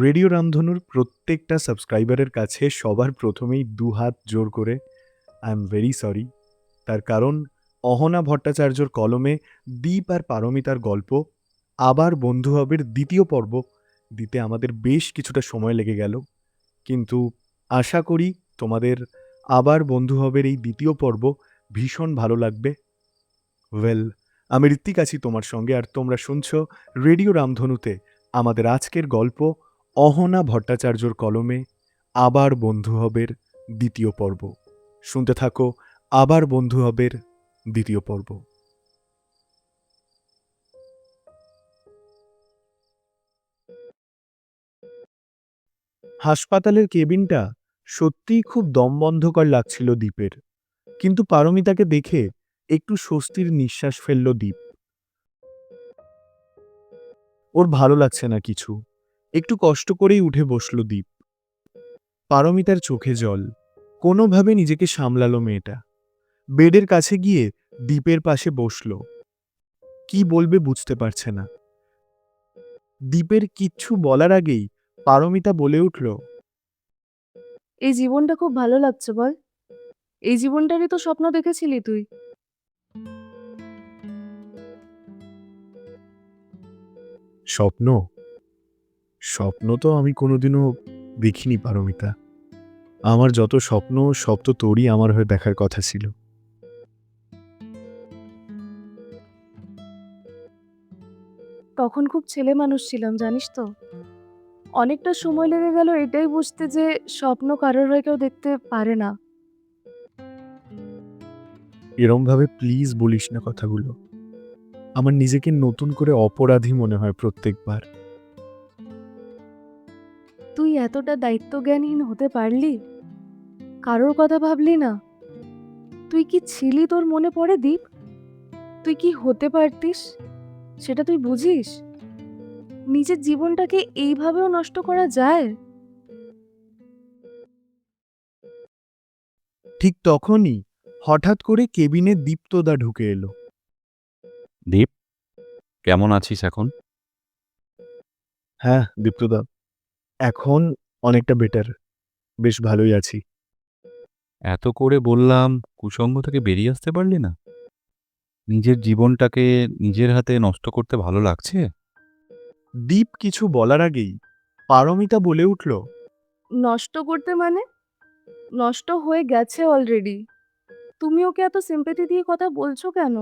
Radio রামধনুর প্রত্যেকটা সাবস্ক্রাইবারের কাছে সবার প্রথমেই দুহাত জোর করে আই এম ভেরি সরি। তার কারণ অহনা ভট্টাচার্যর কলমে দীপ আর পারমিতার গল্প আবার বন্ধু হবের দ্বিতীয় পর্ব দিতে আমাদের বেশ কিছুটা সময় লেগে গেল। কিন্তু আশা করি তোমাদের আবার বন্ধু হবের এই দ্বিতীয় পর্ব ভীষণ ভালো লাগবে। ওয়েল, আমি ঋত্বিক আছি তোমার সঙ্গে, আর তোমরা শুনছো রেডিও রামধনুতে আমাদের আজকের গল্প অহনা ভট্টাচার্যর কলমে আবার বন্ধু হবের দ্বিতীয় পর্ব। শুনতে থাকো আবার বন্ধু হবের দ্বিতীয় পর্ব। হাসপাতালের কেবিনটা সত্যিই খুব দমবন্ধকর লাগছিল দীপের, কিন্তু পারমিতাকে দেখে একটু স্বস্তির নিঃশ্বাস ফেলল দীপ। ওর ভালো লাগছে না কিছু। একটু কষ্ট করেই উঠে বসল দীপ। পারমিতার চোখে জল। কোনোভাবে নিজেকে সামলালো মেয়েটা। বেডের কাছে গিয়ে দীপের পাশে বসল। কি বলবে বুঝতে পারছে না। দীপের কিচ্ছু বলার আগেই পারমিতা বলে উঠল, এই জীবনটা খুব ভালো লাগছে বল। এই জীবনটারই তো স্বপ্ন দেখেছিলি তুই। স্বপ্ন? স্বপ্ন তো আমি কোনোদিনও দেখিনি পারমিতা। আমার যত স্বপ্ন সব তো তোরই আমার হয়ে দেখার কথা ছিল। তখন খুব ছেলে মানুষ ছিলাম, জানিস তো। অনেকটা সময় লেগে গেল এটাই বুঝতে যে স্বপ্ন কারোর হয়ে কেউ দেখতে পারে না। এরমভাবে প্লিজ বলিস না কথাগুলো। আমার নিজেকে নতুন করে অপরাধী মনে হয় প্রত্যেকবার। তুই এতটা দায়িত্বজ্ঞানহীন হতে পারলি? কারোর কথা ভাবলি না? তুই কি ছিলি তোর মনে পড়ে দীপ? তুই কি হতে পারতিস সেটা তুই বুঝিস? নিজের জীবনটাকে এইভাবেও নষ্ট করা যায়? ঠিক তখনই হঠাৎ করে কেবিনে দীপ্তদা ঢুকে এলো। দীপ, কেমন আছিস এখন? হ্যাঁ দীপ্তদা, এখন অনেকটা বেটার, বেশ ভালোই আছি। এত করে বললাম, কুসঙ্গ থেকে বেরিয়ে আসতে পারলি না? নিজের জীবনটাকে নিজের হাতে নষ্ট করতে ভালো লাগছে? দীপ কিছু বলার আগেই পারমিতা বলে উঠল, নষ্ট করতে মানে? নষ্ট হয়ে গেছে অলরেডি। তুমি ওকে এত সিম্প্যাথি দিয়ে কথা বলছো কেন?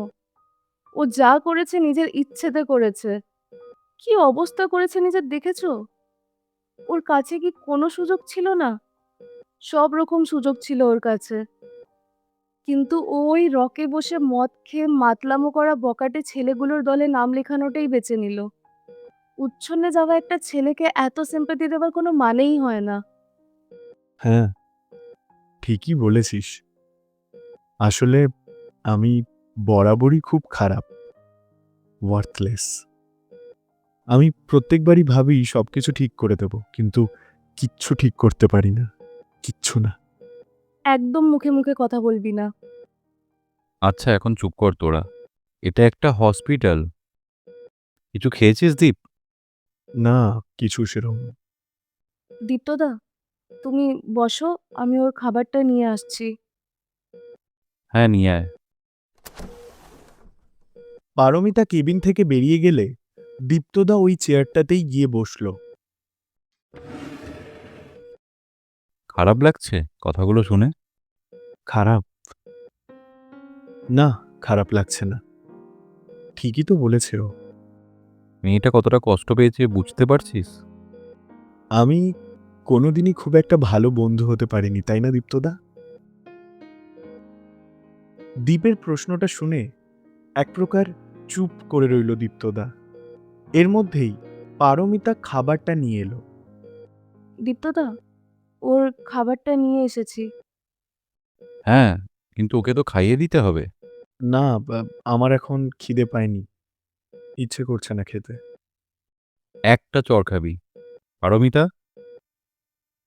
ও যা করেছে নিজের ইচ্ছেতে করেছে। কি অবস্থা করেছে নিজের দেখেছো? ওর কাছে কি কোনো সুযোগ ছিল না? সব রকম সুযোগ ছিল ওর কাছে। কিন্তু ও ওই রকে বসে মদ খেয়ে মাতলামো করা বকাটে ছেলেগুলোর দলে নাম লেখানোটাই বেছে নিল। উচ্ছন্নে যাওয়া একটা ছেলেকে এত সিম্প্যাথি দেওয়ার কোনো মানেই হয় না। হ্যাঁ ঠিকই বলেছিস। আসলে আমি বরাবরই খুব খারাপ, ওয়ার্থলেস। আমি প্রত্যেকবারই ভাবি সবকিছু ঠিক করে দেব, কিন্তু কিচ্ছু ঠিক করতে পারি না, কিচ্ছু না। একদম মুখে মুখে কথা বলবি না। আচ্ছা, এখন চুপ কর তোরা। এটা একটা হসপিটাল। কিছু খেয়েছিস দীপ? না, কিছু সেরকম। দীপ্তদা, তুমি বসো, আমি ওর খাবারটা নিয়ে আসছি। হ্যাঁ, নিয়ে আয়। পারমিতা কেবিন থেকে বেরিয়ে গেলে দীপ্তদা ওই চেয়ারটাতেই গিয়ে বসল। খারাপ লাগছে কথাগুলো শুনে? খারাপ? না, খারাপ লাগছে না। ঠিকই তো বলেছে ও। মেয়েটা কতটা কষ্ট পেয়েছে বুঝতে পারছিস? আমি কোনোদিনই খুব একটা ভালো বন্ধু হতে পারিনি, তাই না দীপ্তদা? দীপের প্রশ্নটা শুনে এক প্রকার চুপ করে রইল দীপ্তদা। এর মধ্যেই পারমিতা খাবারটা নিয়ে এলো। দীপ্তদা, ওর খাবারটা নিয়ে এসেছি। হ্যাঁ, কিন্তু ওকে তো খাইয়ে দিতে হবে। না, আমার এখন খিদে পায়নি, ইচ্ছে করছে না খেতে। একটা চড় খাবি। পারমিতা,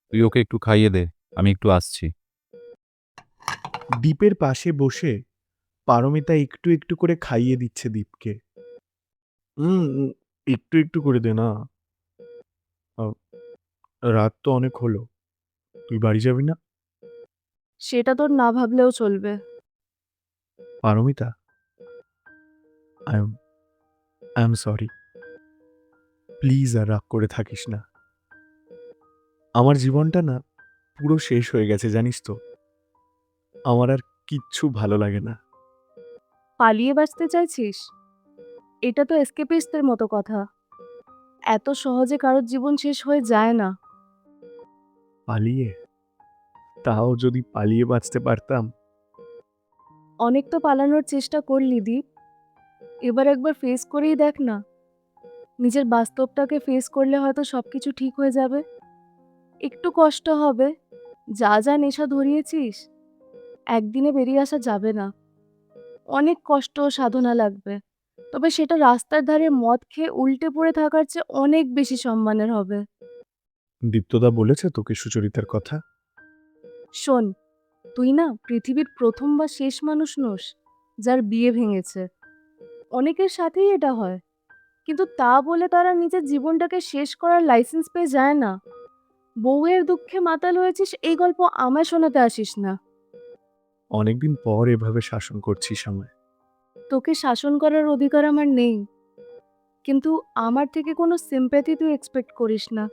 তুই ওকে একটু খাইয়ে দে, আমি একটু আসছি। দীপের পাশে বসে পারমিতা একটু একটু করে খাইয়ে দিচ্ছে দীপকে। একটু একটু করে দে না। রাত তো অনেক হলো, তুই বাড়ি যাবি না? সেটা তোর না ভাবলেও চলবে। Paromita, I am I am sorry. Please আর রাগ করে থাকিস না। আমার জীবনটা না পুরো শেষ হয়ে গেছে, জানিস তো। আমার আর কিচ্ছু ভালো লাগে না। পালিয়ে বাঁচতে চাইছিস? এটা তো এসকেপিস্টদের মতো কথা। এত সহজে কারোর জীবন শেষ হয়ে যায় না। পালিয়ে? তাও যদি পালিয়ে বাঁচতে পারতাম। অনেক তো পালানোর চেষ্টা করলি দীপ। এবার একবার ফেস করেই দেখ না। নিজের বাস্তবটাকে ফেস করলে হয়তো সবকিছু ঠিক হয়ে যাবে। একটু কষ্ট হবে। যা যা নেশা ধরিয়েছিস, একদিনে বেরিয়ে আসা যাবে না। অনেক কষ্ট ও সাধনা লাগবে। তবে সেটা রাস্তার ধারে মদ খেয়ে উল্টে পড়ে থাকার চেয়ে অনেক বেশি সম্মানের হবে। দীপ্তদা বলেছে তোকে সুচরিতার কথা? শোন, তুই না পৃথিবীর প্রথম বা শেষ মানুষ নোস যার বিয়ে ভেঙেছে। অনেকের সাথেই এটা হয়, কিন্তু তা বলে তারা নিজের জীবনটাকে শেষ করার লাইসেন্স পেয়ে যায় না। বউয়ের দুঃখে মাতাল হয়েছিস এই গল্প আমায় শোনাতে আসিস না। অনেকদিন পর এভাবে শাসন করছিস আমায়। তোকে শাসন করার অধিকার আমার নেই, কিন্তু আমার থেকে কোনো সিম্প্যাথি তুই এক্সপেক্ট করিস না।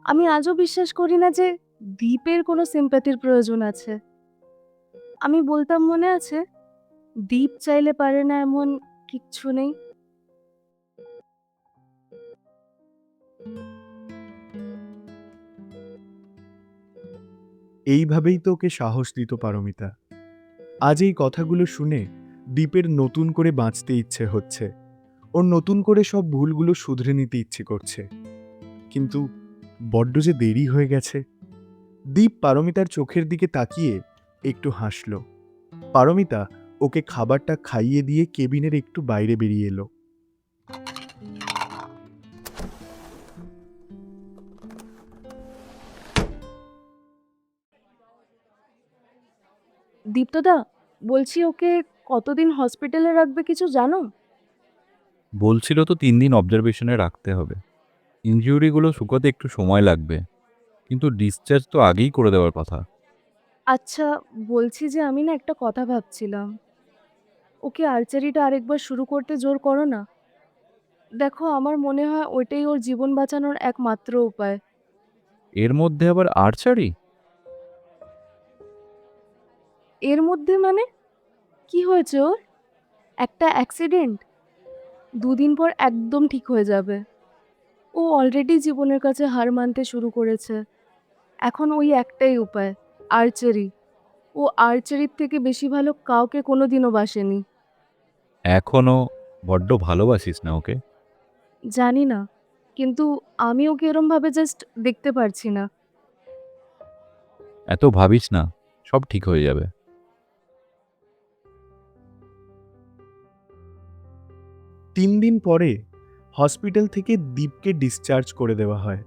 আমি আজও বিশ্বাস করি না যে দ্বীপের কোনো সিম্প্যাথির প্রয়োজন আছে। আমি বলতাম মনে আছে, দ্বীপ চাইলে পারে না এমন কিচ্ছু নেই। এইভাবেই তো ওকে সাহস দিত পারমিতা। আজ এই কথাগুলো শুনে দীপের নতুন করে বাঁচতে ইচ্ছে হচ্ছে। ওর নতুন করে সব ভুলগুলো শুধরে নিতে ইচ্ছে করছে। কিন্তু বড্ড যে দেরি হয়ে গেছে। দীপ পারমিতার চোখের দিকে তাকিয়ে একটু হাসল। পারমিতা ওকে খাবারটা খাইয়ে দিয়ে কেবিনের একটু বাইরে বেরিয়ে এলো। দীপ্তদা, বলছি ওকে কতদিন হসপিটালে রাখবে কিছু জানো? বলছিল তো 3 দিন অবজারভেশনে রাখতে হবে। ইনজুরিগুলো শুকোতে একটু সময় লাগবে। কিন্তু ডিসচার্জ তো আগেই করে দেওয়ার কথা। আচ্ছা, বলছি যে আমি না একটা কথা ভাবছিলাম। ওকে আর্চারিটা আরেকবার শুরু করতে জোর করো না। দেখো, আমার মনে হয় ওইটাই ওর জীবন বাঁচানোর একমাত্র উপায়। এর মধ্যে আবার আর্চারি? এর মধ্যে মানে? কি হয়েছে ওর? একটা অ্যাক্সিডেন্ট? 2 দিন পর একদম ঠিক হয়ে যাবে। ও অলরেডি জীবনের কাছে হার মানতে শুরু করেছে। এখন ওই একটাই উপায়, আর্চারি। ও আর্চারির থেকে বেশি ভালো কাউকে কোনোদিনও বাসেনি। এখনো বড্ড ভালোবাসিস না ওকে? জানি না, কিন্তু আমি ওকে এরমভাবে জাস্ট দেখতে পারছি না। এত ভাবিস না, সব ঠিক হয়ে যাবে। 3 দিন পরে হসপিটাল থেকে দীপকে ডিসচার্জ করে দেওয়া হয়।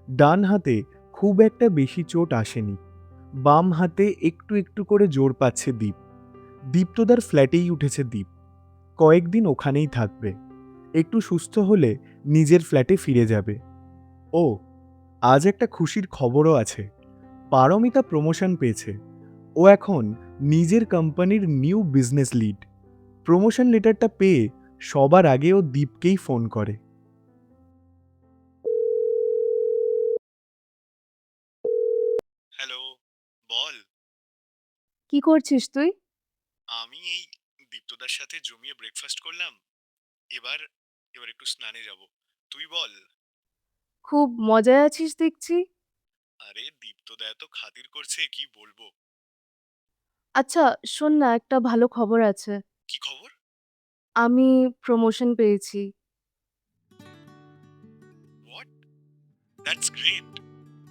ডান হাতে খুব একটা বেশি চোট আসেনি। বাম হাতে একটু একটু করে জোর পাচ্ছে দীপ। দীপ্তদার ফ্ল্যাটেই উঠেছে দীপ। কয়েকদিন ওখানেই থাকবে। একটু সুস্থ হলে নিজের ফ্ল্যাটে ফিরে যাবে। ও, আজ একটা খুশির খবরও আছে। পারমিতা প্রমোশন পেয়েছে। ও এখন নিজের কোম্পানির নিউ বিজনেস লিড। প্রমোশন লেটারটা পেয়ে সবার আগে ও দীপকেই ফোন করে। হ্যালো, বল। কি করছিস তুই? আমি এই দীপ্তদার সাথে জমিয়ে ব্রেকফাস্ট করলাম। এবার এবার একটু স্নানে যাব। তুই বল। খুব মজায় আছিস দেখছি। আরে দীপ্তদা এত খাতির করছে, কি বলবো। আচ্ছা, শোন না, একটা ভালো খবর আছে। কি খবর? আমি প্রমোশন পেয়েছি। হোয়াট? That's great.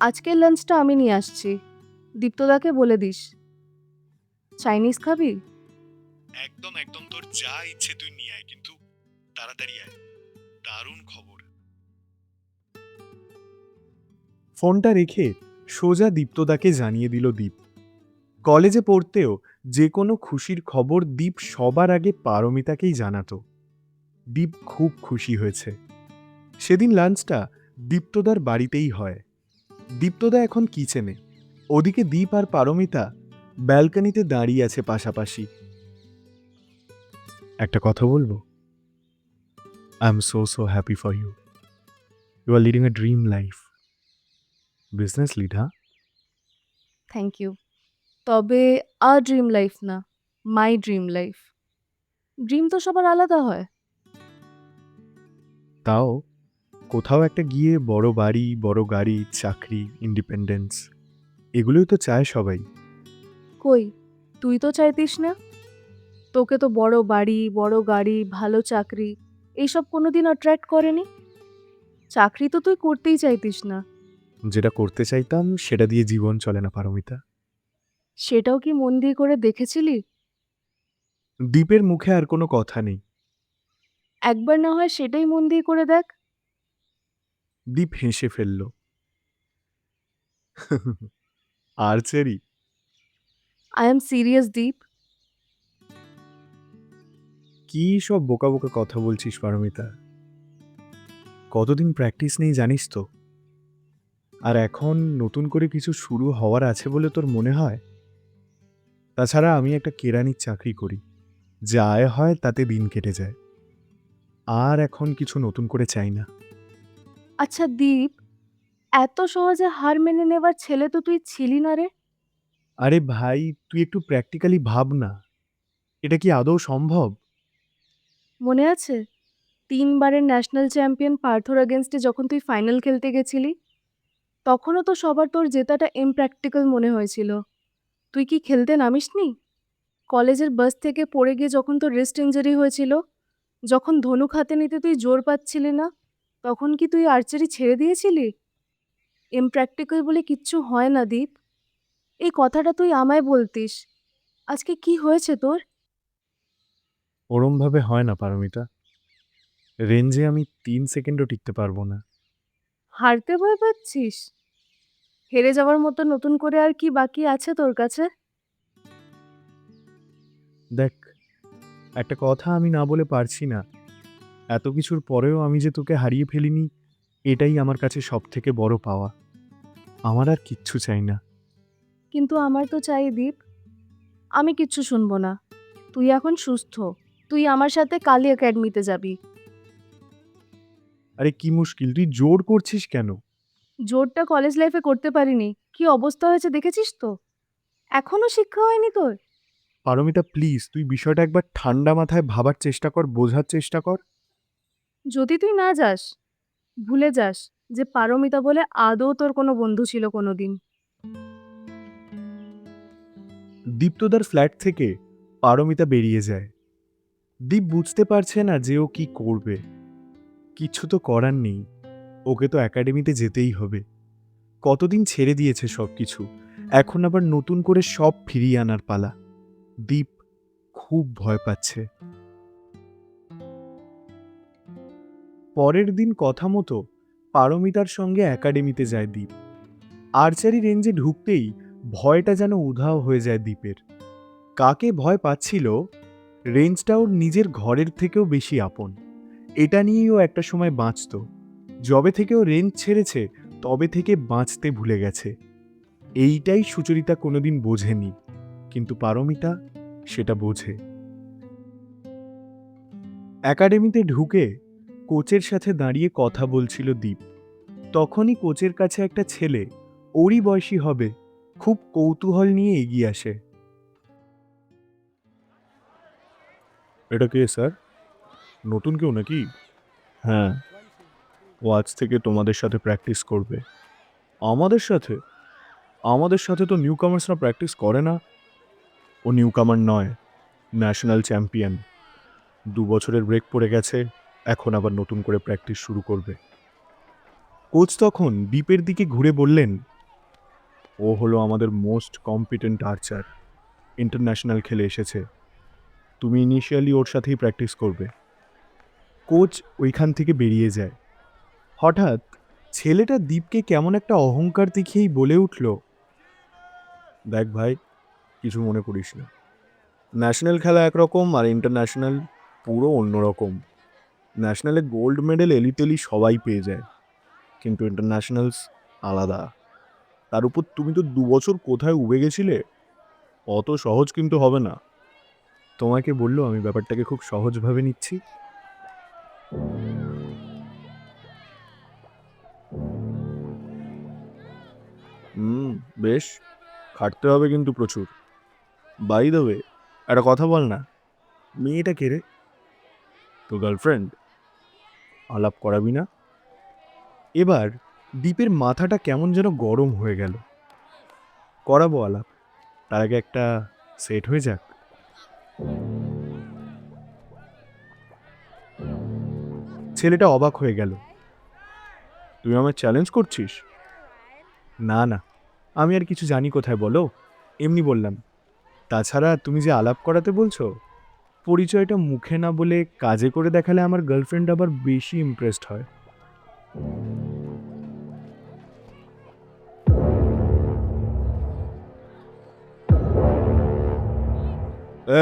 আজকের লাঞ্চটা আমি নিয়ে আসছি। দীপ্তদাকে বলে দিস। চাইনিজ খাবি? একদম একদম, তোর যা ইচ্ছে তুই নিয়ে আয়, কিন্তু তাড়াতাড়ি আয়। দারুণ খবর। ফোনটা রেখে সোজা দীপ্তদাকে জানিয়ে দিল দীপ। কলেজে পড়তেও যে কোনো খুশির খবর দীপ সবার আগে পারমিতাকেই জানাতো। দীপ খুব খুশি হয়েছে। সেদিন লাঞ্চটা দীপ্তদার বাড়িতেই হয়। দীপ্তদা এখন কিচেনে, ওদিকে দীপ আর পারমিতা ব্যালকনিতে দাঁড়িয়ে আছে পাশাপাশি। একটা কথা বলবো? I am so happy for you. You are leading a dream life. Business lead, হ্যাঁ? Thank you. তবে আর ড্রিম লাইফ না, মাই ড্রিম লাইফ। ড্রিম তো সবার আলাদা হয়। তাও কোথাও একটা গিয়ে বড় বাড়ি, বড় গাড়ি, চাকরি, ইন্ডিপেন্ডেন্স, এগুলোই তো চায় সবাই। কই, তুই তো চাইতিস না? তোকে তো বড় বাড়ি, বড় গাড়ি, ভালো চাকরি এইসব কোনোদিন অ্যাট্রাক্ট করেনি। চাকরি তো তুই করতেই চাইতিস না। যেটা করতে চাইতাম সেটা দিয়ে জীবন চলে না পারমিতা। সেটাও কি মন দিয়ে করে দেখেছিলি? দীপের মুখে আর কোনো কথা নেই। একবার না হয় সেটাই মন দিয়ে করে দেখ। দীপ হেসে ফেলল। আর্চারি? আই এম সিরিয়াস দীপ। কি সব বোকা বোকা কথা বলছিস পারমিতা? কতদিন প্র্যাকটিস নেই জানিস তো? আর এখন নতুন করে কিছু শুরু হওয়ার আছে বলে তোর মনে হয়? তাছাড়া আমি একটা কেরানির চাকরি করি, যা আয় হয় তাতে দিন কেটে যায়। আর এখন কিছু নতুন করে চাই না। আচ্ছা দীপ, এত সহজে হার মেনে নেবার ছেলে তো তুই ছিলি না রে। আরে ভাই, তুই একটু প্র্যাকটিক্যালি ভাব না, এটা কি আদৌ সম্ভব? মনে আছে ৩ বারের ন্যাশনাল চ্যাম্পিয়ন পার্থর এগেনস্টে যখন তুই ফাইনাল খেলতে গেছিলি? তখনও তো সবার তোর জেতাটা ইমপ্র্যাকটিক্যাল মনে হয়েছিল। তুই কি খেলতে নামিসনি? কলেজের বাস থেকে পড়ে গিয়ে যখন তোর রিস্ট ইনজুরি হয়েছিল, যখন ধনুক হাতে নিতে তুই জোর পাচ্ছিলি না, তখন কি তুই আর্চারি ছেড়ে দিয়েছিলি? ইমপ্র্যাকটিক্যাল বলে কিচ্ছু হয় না দীপ। এই কথাটা তুই আমায় বলতিস। আজকে কি হয়েছে তোর? ওরমভাবে হয় না পারমিতা। রেঞ্জে আমি ৩ সেকেন্ডও টিকতে পারবো না। হারতে ভয় পাচ্ছিস? হেরে যাওয়ার মতো নতুন করে আর কি বাকি আছে তোর কাছে? দেখ, একটা কথা আমি না বলে পারছি না। এত কিছুর পরেও আমি যে তোকে হারিয়ে ফেলিনি, এটাই আমার কাছে সবথেকে বড় পাওয়া। আমার আর কিচ্ছু চাই না। কিন্তু আমার তো চাই দীপ। আমি কিচ্ছু শুনবো না। তুই এখন সুস্থ। তুই আমার সাথে কালী একাডেমিতে যাবি। আরে কি মুশকিল, তুই জোর করছিস কেন? জোরটা কলেজ লাইফে করতে পারিনি। কি অবস্থা হয়েছে দেখেছিস তো? এখনো শিক্ষা হয়নি তোর? পারমিতা প্লিজ, তুই বিষয়টা একবার ঠান্ডা মাথায় ভাবার চেষ্টা কর, বোঝার চেষ্টা কর। যদি তুই না যাস, ভুলে যাস যে পারমিতা বলে আদৌ তোর কোনো বন্ধু ছিল কোনোদিন। দীপ্তদার ফ্ল্যাট থেকে পারমিতা বেরিয়ে যায়। দীপ বুঝতে পারছে না যে ও কি করবে। কিচ্ছু তো করার নেই, ওকে তো একাডেমিতে যেতেই হবে। কতদিন ছেড়ে দিয়েছে সবকিছু, এখন আবার নতুন করে সব ফিরিয়ে আনার পালা। দীপ খুব ভয় পাচ্ছে। পরের দিন কথা মতো পারমিতার সঙ্গে একাডেমিতে যায় দীপ। আর্চারি রেঞ্জে ঢুকতেই ভয়টা যেন উধাও হয়ে যায় দীপের। কাকে ভয় পাচ্ছিল? রেঞ্জটা ওর নিজের ঘরের থেকেও বেশি আপন। এটা নিয়েই ও একটা সময় বাঁচত। যবে থেকে ও রেঞ্জ ছেড়েছে তবে থেকে বাঁচতে ভুলে গেছে। এইটাই সুচরিতা কোনোদিন বোঝেনি, কিন্তু পারমিতা সেটা বোঝে। একাডেমিতে ঢুকে কোচের সাথে দাঁড়িয়ে কথা বলছিল দীপ। তখনই কোচের কাছে একটা ছেলে, ওরই বয়সী হবে, খুব কৌতূহল নিয়ে এগিয়ে আসে। এটা কে স্যার? নতুন কেউ নাকি? হ্যাঁ, ও আজ থেকে তোমাদের সাথে প্র্যাকটিস করবে। আমাদের সাথে? আমাদের সাথে তো নিউ কামার্সরা প্র্যাকটিস করে না। ও নিউ কামার নয়, ন্যাশনাল চ্যাম্পিয়ন। ২ বছরের ব্রেক পড়ে গেছে, এখন আবার নতুন করে প্র্যাকটিস শুরু করবে। কোচ তখন দীপের দিকে ঘুরে বললেন, ও হলো আমাদের মোস্ট কম্পিটেন্ট আর্চার, ইন্টারন্যাশনাল খেলে এসেছে। তুমি ইনিশিয়ালি ওর সাথেই প্র্যাকটিস করবে। কোচ ওইখান থেকে বেরিয়ে যায়। হঠাৎ ছেলেটা দীপকে কেমন একটা অহংকার দেখিয়েই বলে উঠল, দেখ ভাই, কিছু মনে করিস না। ন্যাশনাল খেলা একরকম আর ইন্টারন্যাশনাল পুরো অন্যরকম। ন্যাশনালে গোল্ড মেডেল এলিতেলি সবাই পেয়ে যায়, কিন্তু ইন্টারন্যাশনালস আলাদা। তার উপর তুমি তো ২ বছর কোথায় উবে গেছিলে? অত সহজ কিন্তু হবে না। তোমাকে বললেও আমি ব্যাপারটাকে খুব সহজভাবে নিচ্ছি। হুম, বেশ। খাটতে হবে কিন্তু প্রচুর। বাই দ্য ওয়ে, একটা কথা বল না, মেয়েটা কে রে? তোর গার্লফ্রেন্ড? আলাপ করাবি না? এবার দীপের মাথাটা কেমন যেন গরম হয়ে গেল। করাবো আলাপ, তার আগে একটা সেট হয়ে যাক। ছেলেটা অবাক হয়ে গেল। তুই আমায় চ্যালেঞ্জ করছিস? না না, আমি আর কিছু জানি কোথায় বলো, এমনি বললাম। তাছাড়া তুমি যে আলাপ করাতে বলছো, পরিচয়টা মুখে না বলে কাজে করে দেখালে আমার গার্লফ্রেন্ড আবার বেশি ইমপ্রেসড হয়।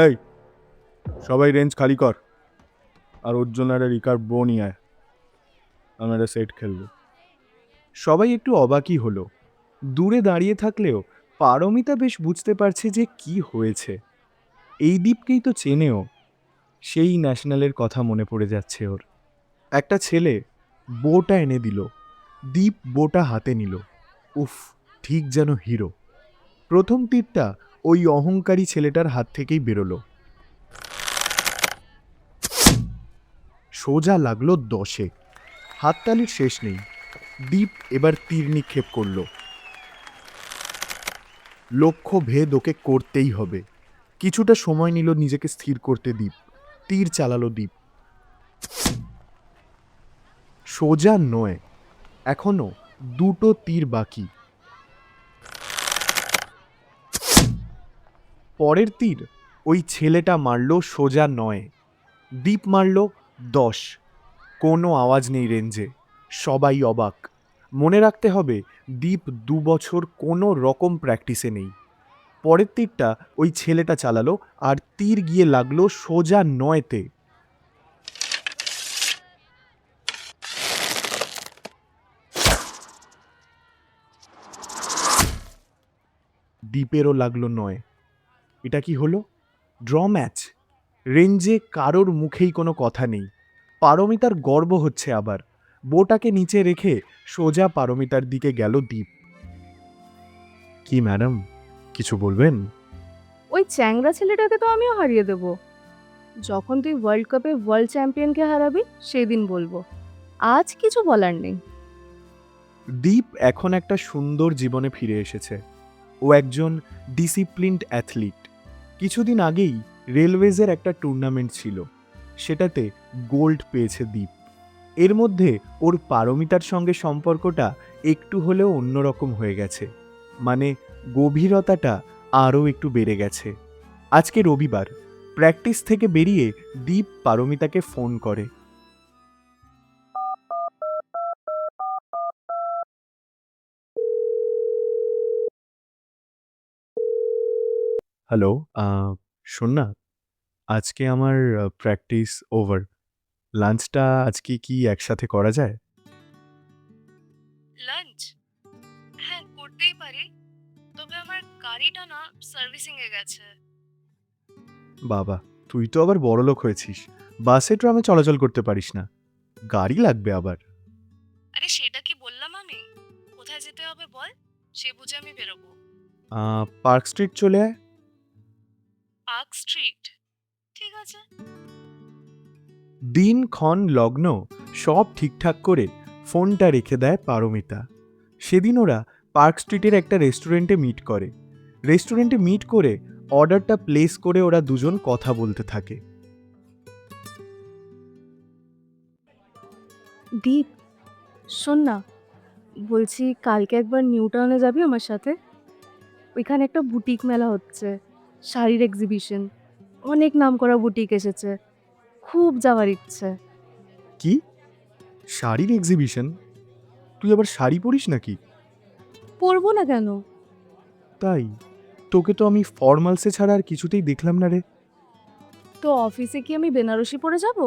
এই, সবাই রেঞ্জ খালি কর, আর ওর জন্য একটা রিকার বো নিয়ে আয়, আমি একটা সেট খেলবো। সবাই একটু অবাকই হলো। দূরে দাঁড়িয়ে থাকলেও পারমিতা বেশ বুঝতে পারছে যে কি হয়েছে। এই দ্বীপকেই তো চেনেও। সেই ন্যাশনালের কথা মনে পড়ে যাচ্ছে ওর। একটা ছেলে বোটা এনে দিল, দ্বীপ বোটা হাতে নিল। উফ, ঠিক যেন হিরো। প্রথম তীরটা ওই অহংকারী ছেলেটার হাত থেকেই বেরোলো। সোজা লাগলো 10-এ। হাততালির শেষ নেই। দ্বীপ এবার তীর নিক্ষেপ করল। লক্ষ্য ভেদ ওকে করতেই হবে। কিছুটা সময় নিল নিজেকে স্থির করতে দ্বীপ। তীর চালালো দ্বীপ। সোজা নয়, এখনো 2টো তীর বাকি। পরের তীর ওই ছেলেটা মারল সোজা 9। দ্বীপ মারল 10। কোনো আওয়াজ নেই রেঞ্জে। সবাই অবাক। মনে রাখতে হবে, দ্বীপ 2 বছর কোনো রকম প্র্যাকটিসে নেই। পরের তীরটা ওই ছেলেটা চালালো, আর তীর গিয়ে লাগলো সোজা 9-তে। দ্বীপেরও লাগলো 9। এটা কি হলো? Draw match. রেঞ্জে কারোর মুখেই কোনো কথা নেই। পারমিতার গর্ব হচ্ছে আবার। বোটাকে নিচে রেখে সোজা পারমিতার দিকে গেল দ্বীপ। কি ম্যাডাম, কিছু বলবেন? ওই চ্যাংড়া ছেলেটাকে তো আমিও হারিয়ে দেব। যখন তুই ওয়ার্ল্ড কাপে ওয়ার্ল্ড চ্যাম্পিয়নকে হারাবি সেদিন বলবো। আজ কিছু বলার নেই। দ্বীপ এখন একটা সুন্দর জীবনে ফিরে এসেছে। ও একজন ডিসিপ্লিনড অ্যাথলিট। কিছুদিন আগেই রেলওয়েজের একটা টুর্নামেন্ট ছিল, সেটাতে গোল্ড পেয়েছে দ্বীপ। এর মধ্যে ওর পারমিতার সঙ্গে সম্পর্কটা একটু হলেও অন্যরকম হয়ে গেছে। মানে গভীরতাটা আরও একটু বেড়ে গেছে। আজকে রবিবার। প্র্যাকটিস থেকে বেরিয়ে দ্বীপ পারমিতাকে ফোন করে। হ্যালো, শোন না, আজকে আমার প্র্যাকটিস ওভার। লাঞ্চটা আজকে কি একসাথে করা যায়? লাঞ্চ? হ্যাঁ, করতেই পারি। তবে আমার গাড়িটা না সার্ভিসিং এ গেছে। বাবা, তুই তো আবার বড়লোক হয়েছিস। বাসে ট্রামে চলাচল করতে পারিস না, গাড়ি লাগবে আবার। আরে সেটা কি বললাম আমি? কোথায় যেতে হবে বল, সে বুঝে আমি বেরোবো। পার্ক স্ট্রিট চলে আয়। Park street? ঠিক আছে। দিনক্ষণ লগ্ন সব ঠিকঠাক করে ফোনটা রেখে দেয় পারমিতা। সেদিন ওরা পার্ক স্ট্রিটের একটা রেস্টুরেন্টে মিট করে। রেস্টুরেন্টে মিট করে অর্ডারটা প্লেস করে ওরা দুজন কথা বলতে থাকে। দীপ, শোন না, বলছি কালকে একবার নিউ টাউনে যাবি আমার সাথে? ওইখানে একটা বুটিক মেলা হচ্ছে, শাড়ির এক্সিবিশন। অনেক নামকরা বুটিক এসেছে, খুব যাওয়ার ইচ্ছে। কি, শাড়ির এক্সিবিশন? তুই আবার শাড়ি পরিস নাকি? পরবো না কেন? তাই, তোকে তো আমি ফর্মালসে ছাড়া আর কিছুতেই দেখলাম না রে। তো অফিসে কি আমি বেনারসি পরে যাব?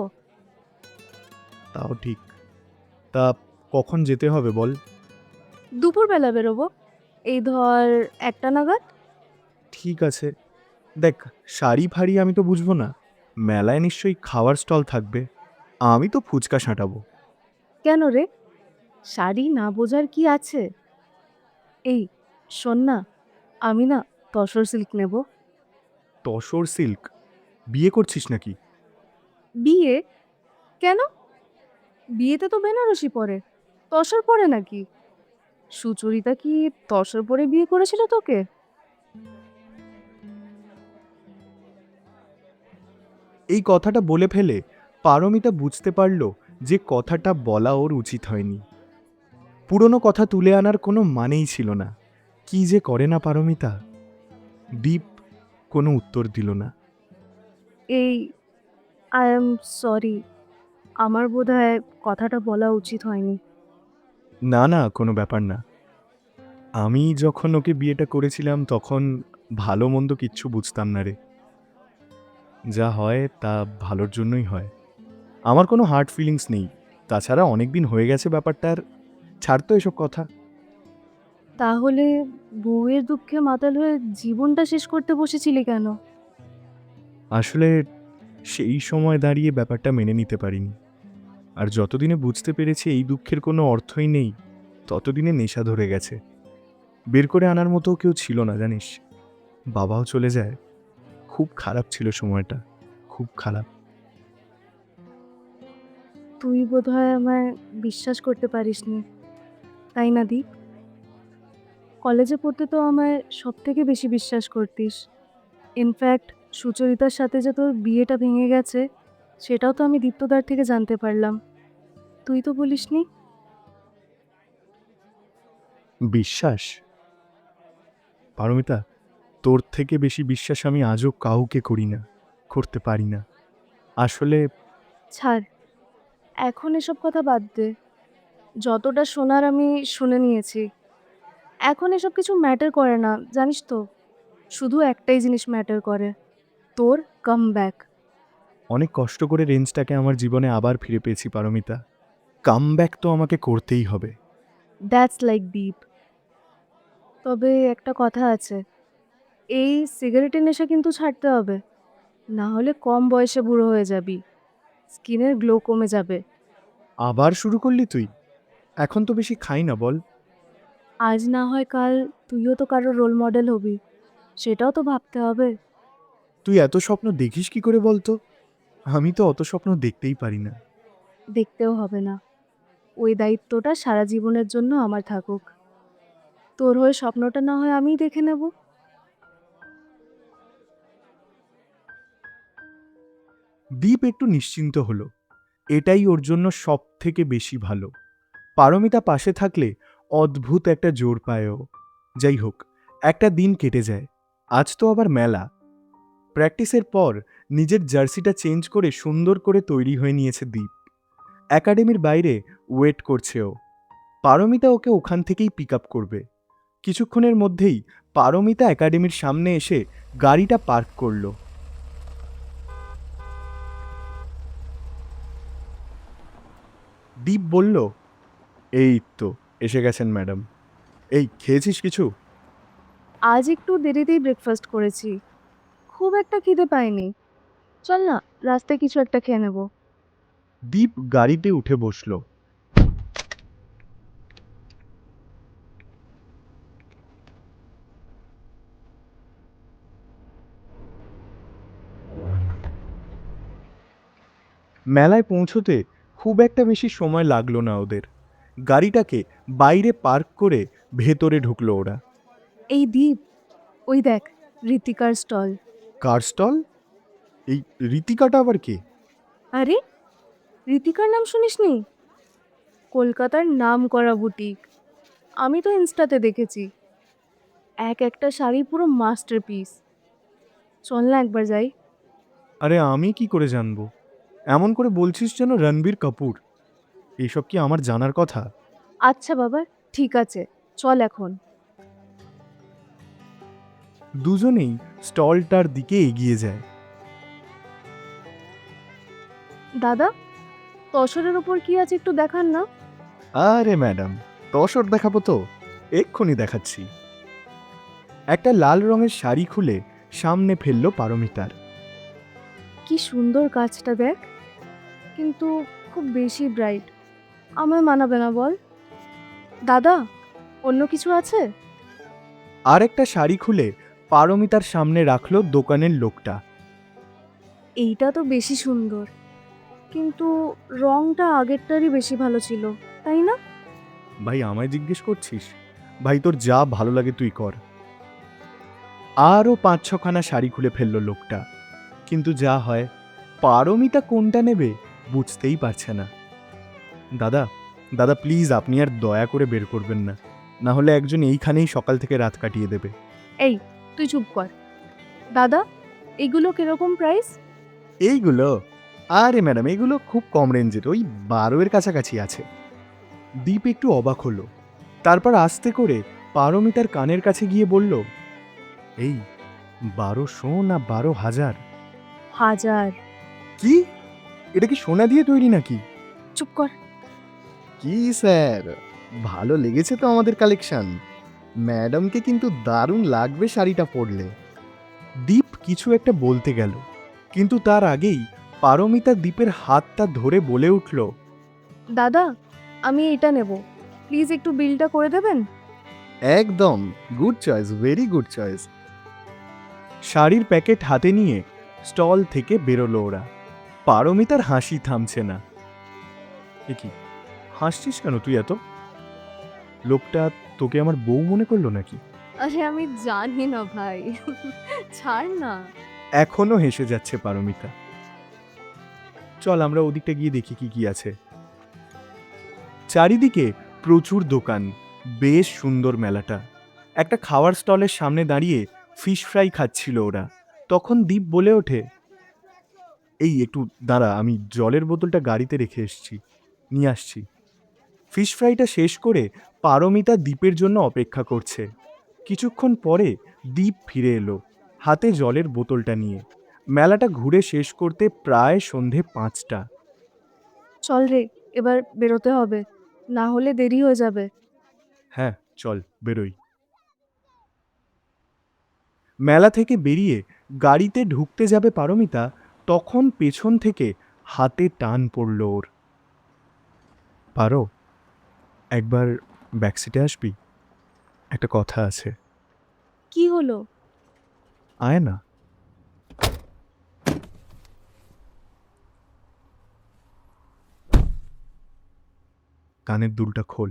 তাও ঠিক। তা কখন যেতে হবে বল? দুপুরবেলা বেরোবো। এই ধর ১টা নাগাদ। ঠিক আছে। দেখ, শাড়ি ফাড়ি আমি তো বুঝবো না। মেলায় নিশ্চয়ই খাওয়ার স্টল থাকবে। আমি তো ফুচকা সাঁটাবো। কেন রে? শাড়ি না বোঝার কি আছে? এই শোন না, আমি না তসর সিল্ক নেব। তসর সিল্ক? বিয়ে করছিস নাকি? বিয়ে? কেন? বিয়েতে তো বেনারসি পরে, তসর পরে নাকি? সুচরিতা কি তসর পরে বিয়ে করেছিল তোকে? এই কথাটা বলে ফেলে পারমিতা বুঝতে পারল যে কথাটা বলা ওর উচিত হয়নি। পুরনো কথা তুলে আনার কোনো মানেই ছিল না। কি যে করে না পারমিতা। দীপ কোনো উত্তর দিল না। এই আই এম সরি, আমার বোধহয় কথাটা বলা উচিত হয়নি। না না, কোনো ব্যাপার না। আমি যখন ওকে বিয়েটা করেছিলাম তখন ভালো মন্দ কিচ্ছু বুঝতাম না রে। যা হয় তা ভালোর জন্যই হয়। আমার কোনো হার্ট ফিলিংস নেই। তাছাড়া অনেক দিন হয়ে গেছে ব্যাপারটার। ছাড় তো এসব কথা। তাহলে বউয়ের দুঃখে মাতাল হয়ে জীবনটা শেষ করতে বসেছিলি কেন? আসলে সেই সময় দাঁড়িয়ে ব্যাপারটা মেনে নিতে পারিনি। আর যতদিনে বুঝতে পেরেছি এই দুঃখের কোনো অর্থই নেই, ততদিনে নেশা ধরে গেছে। বের করে আনার মতো কেউ ছিল না জানিস। বাবাও চলে যায়। খুব খারাপ ছিল সময়টা, খুব খারাপ। তুই বোধহয় আমায় বিশ্বাস করতে পারিসনি, তাই না দীপ? কলেজে পড়তে তো আমায় সবথেকে বেশি বিশ্বাস করতিস। ইনফ্যাক্ট সুচরিতার সাথে যে তোর বিয়েটা ভেঙে গেছে, সেটাও তো আমি দীপ্তদার থেকে জানতে পারলাম। তুই তো বলিসনি। বিশ্বাস? পারমিতা, তোর থেকে বেশি বিশ্বাস আমি আজও কাউকে করি না, করতে পারি না। আসলে ছাড়, এখন এসব কথা বাদ দে। যতটা শোনার আমি শুনে নিয়েছি। এখন এসব কিছু ম্যাটার করে না, জানিস তো? শুধু একটাই জিনিস ম্যাটার করে, তোর কামব্যাক। অনেক কষ্ট করে রেঞ্জটাকে আমার জীবনে আবার ফিরে পেয়েছি পারমিতা। কামব্যাক তো আমাকে করতেই হবে। দ্যাটস লাইক দীপ। তবে একটা কথা আছে, এই সিগারেটের নেশা কিন্তু ছাড়তে হবে, না হলে কম বয়সে বুড়ো হয়ে যাবি, স্কিনের গ্লো কমে যাবে। আবার শুরু করলি তুই? এখন তো বেশি খাই না বল। আজ না হয় কাল তুইও তো কারোর রোল মডেল হবি, সেটাও তো ভাবতে হবে। তুই এত স্বপ্ন দেখিস কি করে বলতো? আমি তো অত স্বপ্ন দেখতেই পারি না। দেখতেও হবে না, ওই দায়িত্বটা সারা জীবনের জন্য আমার থাকুক। তোর হয়ে স্বপ্নটা না হয় আমিই দেখে নেব। দীপ একটু নিশ্চিন্ত হলো। এটাই ওর জন্য সব থেকে বেশি ভালো। পারমিতা পাশে থাকলে অদ্ভুত একটা জোর পায় ও। যাই হোক, একটা দিন কেটে যায়। আজ তো আবার মেলা। প্র্যাকটিসের পর নিজের জার্সিটা চেঞ্জ করে সুন্দর করে তৈরি হয়ে নিয়েছে দীপ। একাডেমির বাইরে ওয়েট করছে ও। পারমিতা ওকে ওখান থেকেই পিক আপ করবে। কিছুক্ষণের মধ্যেই পারমিতা একাডেমির সামনে এসে গাড়িটা পার্ক করলো। দীপ বলল, এই তো এসে গেছেন ম্যাডাম। এই খেয়েছিস কিছু? আজ একটু দেরিতেই ব্রেকফাস্ট করেছি, খুব একটা খিদে পাইনি। চল না, রাস্তায় কিছু একটা খেয়ে নেব। দীপ গাড়িতে উঠে বসল। মেলায় পৌঁছতে খুব একটা বেশি সময় লাগলো না ওদের। গাড়িটাকে বাইরে পার্ক করে ভেতরে ঢুকলো ওরা। এই দীপ, ওই দেখ, ঋতিকার স্টল। কার স্টল? এই ঋতিকাটা আবার কে? আরে, ঋতিকার নাম শুনিসনি? কলকাতার নামকরা বুটিক, আমি তো ইনস্টাতে দেখেছি। এক একটা শাড়ি পুরো মাস্টারপিস। চল না একবার যাই। আরে আমি কি করে জানবো? এমন করে বলছিস যেন রণবীর কাপুর। এসব কি আমার জানার কথা? আচ্ছা বাবা, ঠিক আছে, চল এখন। দুজনেই স্টলটার দিকে এগিয়ে যায়। দাদা, তসরের ওপর কি আছে একটু দেখান না। আরে ম্যাডাম, তসর দেখাবো তো, এক্ষুনি দেখাচ্ছি। একটা লাল রঙের শাড়ি খুলে সামনে ফেলল পারমিতার। কি সুন্দর কাজটা দেখ, কিন্তু খুব বেশি ব্রাইট, আমার মানাবে না বল। দাদা, অন্য কিছু আছে? আর একটা শাড়ি খুলে পারমিতার সামনে রাখলো দোকানের লোকটা। এইটা তো বেশি সুন্দর, কিন্তু রংটা আগেরটারই বেশি ভালো ছিল, তাই না? ভাই, আমায় জিজ্ঞেস করছিস? ভাই, তোর যা ভালো লাগে তুই কর। আরও ৫-৬খানা শাড়ি খুলে ফেলল লোকটা, কিন্তু যা হয়, পারমিতা কোনটা নেবে বুঝতেই পারছে না। দাদা, দাদা প্লিজ, আপনি আর দয়া করে বের করবেন না, না হলে একজন এইখানেই সকাল থেকে রাত কাটিয়ে দেবে। এই, তুই চুপ কর। দাদা, এগুলো কিরকম প্রাইস? এইগুলো? আরে ম্যাডাম, এগুলো খুব কম রেঞ্জের, ওই ১২-এর কাছাকাছি আছে। দীপ একটু অবাক হলো, তারপর আস্তে করে পারমিতার কানের কাছে গিয়ে বলল, এই ১২০০ না ১২,০০০? 1000। কি? এটা কি সোনা দিয়ে তৈরি নাকি? চুপ কর। কি স্যার, ভালো লেগেছে তো আমাদের কালেকশন? ম্যাডামকে কিন্তু দারুণ লাগবে শাড়িটা পরলে। দীপ কিছু একটা বলতে গেল, কিন্তু তার আগেই পারমিতা দীপের হাতটা ধরে বলে উঠল, দাদা, আমি এটা নেব, প্লিজ একটু বিলটা করে দেবেন। একদম good choice, very good choice. শাড়ির প্যাকেট হাতে নিয়ে স্টল থেকে বেরোলো ওরা। পারমিতার হাসি থামছে না। এ কি, হাসছিস কেন তুই এত? লোকটা তোকে আমার বউ মনে করলো নাকি? আরে আমি জানি না ভাই, ছাড় না। এখনো হেসে যাচ্ছে পারমিতা। চল আমরা ওদিকটা গিয়ে দেখি কি কি আছে। চারিদিকে প্রচুর দোকান, বেশ সুন্দর মেলাটা। একটা খাওয়ার স্টলের সামনে দাঁড়িয়ে ফিশ ফ্রাই খাচ্ছিল ওরা। তখন দীপ বলে ওঠে, এই একটু দাঁড়া, আমি জলের বোতলটা গাড়িতে রেখে এসছি, নিয়ে আসছি। ফিশ ফ্রাইটা শেষ করে পারমিতা দীপের জন্য অপেক্ষা করছে। কিছুক্ষণ পরে দীপ ফিরে এলো, হাতে জলের বোতলটা নিয়ে। মেলাটা ঘুরে শেষ করতে প্রায় সন্ধে ৫টা। চল রে, এবার বেরোতে হবে, না হলে দেরি হয়ে যাবে। হ্যাঁ চল বেরোই। মেলা থেকে বেরিয়ে গাড়িতে ঢুকতে যাবে পারমিতা, তখন পেছন থেকে হাতে টান পড়ল ওর। পারো, একবার ব্যাকসিটে আসবি? একটা কথা আছে। কি হলো? আয় না। কানের দুলটা খোল।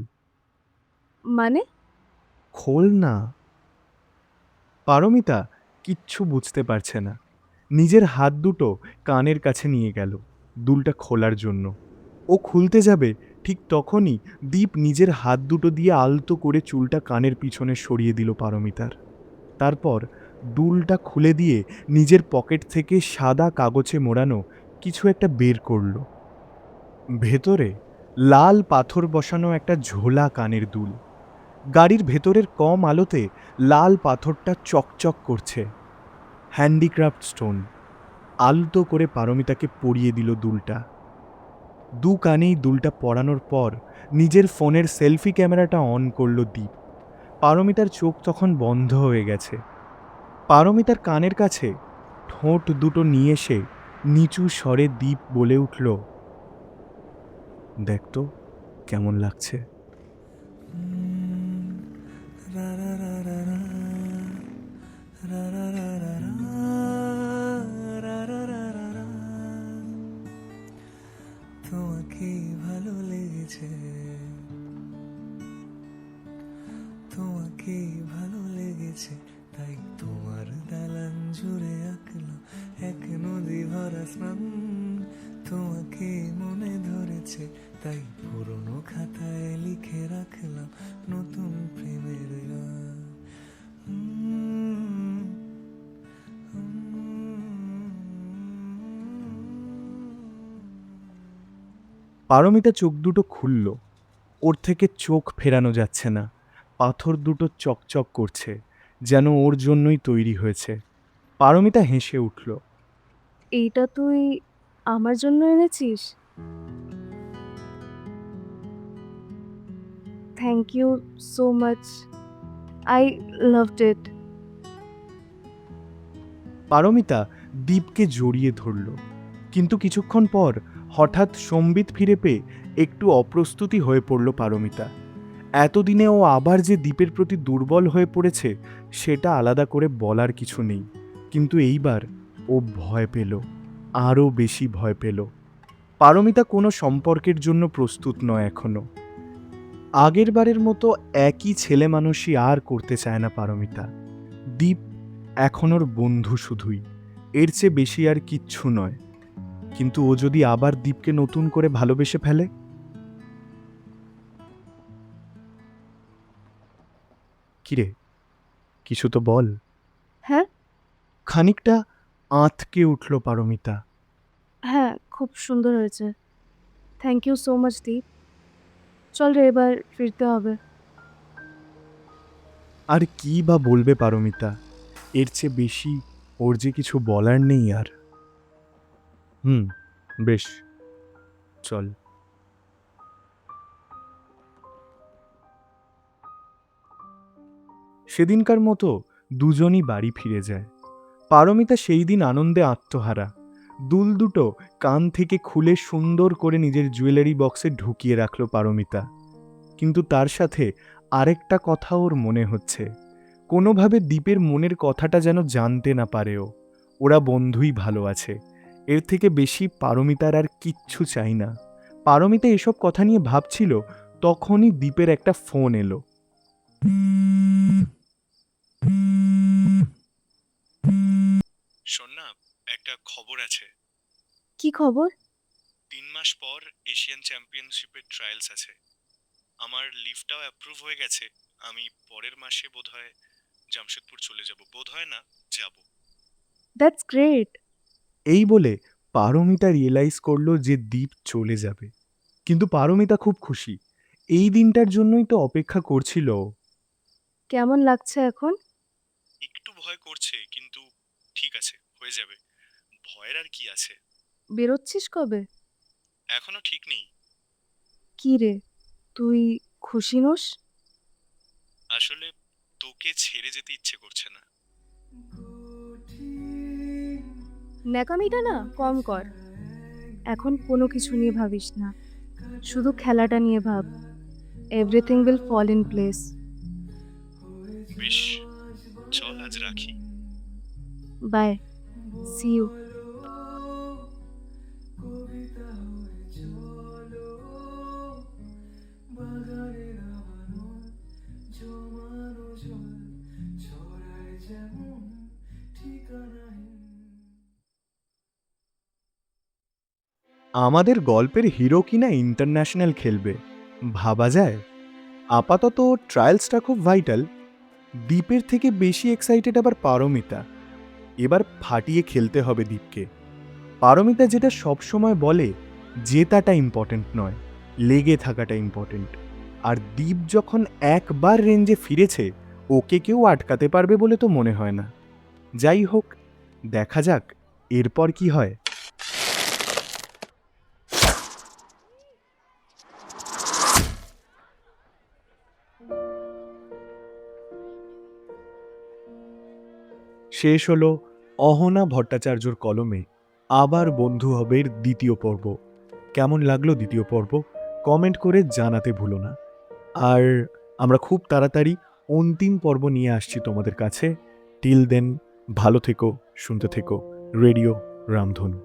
মানে? খোল না। পারমিতা কিচ্ছু বুঝতে পারছে না। নিজের হাত দুটো কানের কাছে নিয়ে গেল দুলটা খোলার জন্য। ও খুলতে যাবে, ঠিক তখনই দীপ নিজের হাত দুটো দিয়ে আলতো করে চুলটা কানের পিছনে সরিয়ে দিল পারমিতার। তারপর দুলটা খুলে দিয়ে নিজের পকেট থেকে সাদা কাগজে মোড়ানো কিছু একটা বের করল। ভেতরে লাল পাথর বসানো একটা ঝোলা কানের দুল। গাড়ির ভেতরের কম আলোতে লাল পাথরটা চকচক করছে। Handicraft stone. আলতো করে পারমিতাকে পরিয়ে দিল দুলটা। দু কানেই দুলটা পরানোর পর নিজের ফোনের সেলফি ক্যামেরাটা অন করল দীপ। পারমিতার চোখ তখন বন্ধ হয়ে গেছে। পারমিতার কানের কাছে ঠোঁট দুটো নিয়ে এসে নিচু স্বরে দীপ বলে উঠল, দেখ তো কেমন লাগছে। তোমাকে ভালো লেগেছে, তোমাকে ভালো লেগেছে, তাই তোমার দালান জুড়ে আঁকলাম এক নদী ভরা স্নান। তোমাকে মনে ধরেছে, তাই পুরনো খাতায় লিখে রাখলাম নতুন প্রেমের গান। পারমিতা চোখ দুটো খুলল। ওর থেকে চোখ ফেরানো যাচ্ছে না। পাথর দুটো চকচক করছে, যেন ওর জন্যই তৈরি হয়েছে। পারমিতা হেসে উঠল। এইটা তুই আমার জন্য এনেছিস? Thank you so much, I loved it. Paramita দীপকে জড়িয়ে ধরল, কিন্তু কিছুক্ষণ পর হঠাৎ সম্বিত ফিরে পেয়ে একটু অপ্রস্তুতি হয়ে পড়ল পারমিতা। এতদিনে ও আবার যে দীপের প্রতি দুর্বল হয়ে পড়েছে সেটা আলাদা করে বলার কিছু নেই, কিন্তু এইবার ও ভয় পেল, আরও বেশি ভয় পেল। পারমিতা কোনো সম্পর্কের জন্য প্রস্তুত নয় এখনো। আগের বারের মতো একই ছেলে মানুষই আর করতে চায় না পারমিতা। দীপ এখন ওর বন্ধু শুধুই, এর চেয়ে বেশি আর কিচ্ছু নয়। কিন্তু ও যদি আবার দীপকে নতুন করে ভালোবেসে ফেলে? কিরে, কিছু তো বল। হ্যাঁ খানিকটা আঁতকে উঠল পারমিতা। হ্যাঁ, খুব সুন্দর হয়েছে। থ্যাংক ইউ সো মাচ দীপ। চল রে, এবার ফিরতে হবে। আর কি বা বলবে পারমিতা, এর চেয়ে বেশি ওর যে কিছু বলার নেই আর। বেশ, চল। সেদিনকার মতো দুজনই বাড়ি ফিরে যায়। পারমিতা সেই দিন আনন্দে আত্মহারা। দুল দুটো কান থেকে খুলে সুন্দর করে নিজের জুয়েলারি বক্সে ঢুকিয়ে রাখল পারমিতা। কিন্তু তার সাথে আরেকটা কথা ওর মনে হচ্ছে, কোনোভাবে দীপের মনের কথাটা যেন জানতে না পারেও। ওরা বন্ধুই ভালো আছে, এর থেকে বেশি পারমিতার আর কিচ্ছু চাই না। পারমিতা এসব কথা নিয়ে ভাবছিল, তখনই দীপের একটা ফোন এলো। শোন না, একটা খবর আছে। কি খবর? 3 মাস পর এশিয়ান চ্যাম্পিয়নশিপের ট্রায়ালস আছে। আমার লিভটাও অ্যাপ্রুভ হয়ে গেছে। আমি পরের মাসে বোধহয় জামশেদপুর চলে যাব। বোধহয় না, যাব। That's great. এই বলে পারমিতা রিয়েলাইজ করলো যে দীপ চলে যাবে। কিন্তু পারমিতা খুব খুশি, এই দিনটার জন্যই তো অপেক্ষা করছিল ও। কেমন লাগছে এখন? একটু ভয় করছে, কিন্তু ঠিক আছে, হয়ে যাবে। ভয়ের আর কি আছে? বেরোচ্ছিস কবে? এখনো ঠিক নেই। কি রে, তুই খুশি নোস? আসলে তোকে ছেড়ে যেতে ইচ্ছে করছে না। ন্যাকামিটা না কম কর। এখন কোনো কিছু নিয়ে ভাবিস না, শুধু খেলাটা নিয়ে ভাব। Everything will fall in place. বেশ, চল আজ রাখি। Bye, see you. আমাদের গল্পের হিরো কিনা ইন্টারন্যাশনাল খেলবে, ভাবা যায়। আপাতত ট্রায়ালসটা খুব ভাইটাল। দীপের থেকে বেশি এক্সাইটেড আবার পারমিতা। এবার ফাটিয়ে খেলতে হবে দীপকে। পারমিতা যেটা সবসময় বলে, জেতাটা ইম্পর্টেন্ট নয়, লেগে থাকাটা ইম্পর্টেন্ট। আর দীপ যখন একবার রেঞ্জে ফিরেছে, ওকে কেউ আটকাতে পারবে বলে তো মনে হয় না। যাই হোক, দেখা যাক এরপর কি হয়। শেষ হলো অহনা ভট্টাচার্যর কলমে আবার বন্ধু হবের দ্বিতীয় পর্ব। কেমন লাগলো দ্বিতীয় পর্ব কমেন্ট করে জানাতে ভুলো না। আর আমরা খুব তাড়াতাড়ি অন্তিম পর্ব নিয়ে আসছি তোমাদের কাছে। টিল দেন, ভালো থেকো, শুনতে থেকো রেডিও রামধনু।